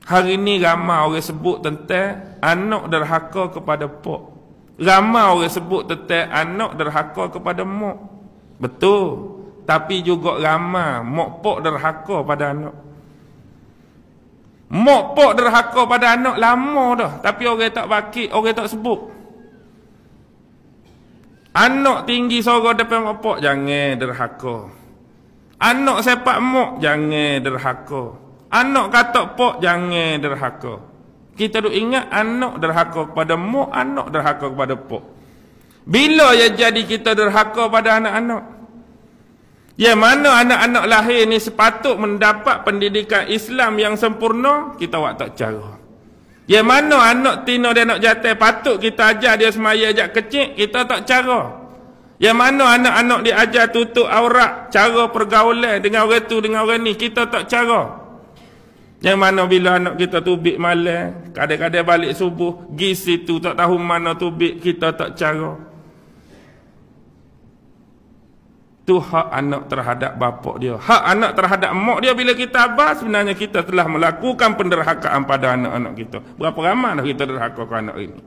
Hari ni ramai orang sebut tentang anak derhaka kepada pok. Ramai orang sebut tentang anak derhaka kepada mak. Betul. Tapi juga ramai mak pok derhaka pada anak. Mak pok derhaka pada anak lama dah. Tapi orang tak bakit, orang tak sebut. Anak tinggi suara depan mak pok, jangan derhaka. Anak sepak mak, jangan derhaka. Anak katak pok, jangan derhaka. Kita duk ingat anak derhaka kepada mak, anak derhaka kepada pok. Bila ya jadi kita derhaka pada anak-anak? Ya mana anak-anak lahir ni sepatut mendapat pendidikan Islam yang sempurna, kita buat tak cara. Ya mana anak tina dan anak jantan patut kita ajar dia semaya ajak kecil, kita tak cara. Ya mana anak-anak diajar tutup aurat, cara pergaulan dengan orang tu dengan orang ni, kita tak cara. Yang mana bila anak kita tubik malam, kadang-kadang balik subuh, pergi situ tak tahu mana tubik, kita tak cara. Tu hak anak terhadap bapak dia. Hak anak terhadap mak dia bila kita abah, sebenarnya kita telah melakukan penderhakaan pada anak-anak kita. Berapa ramai dah kita derhaka ke anak ini?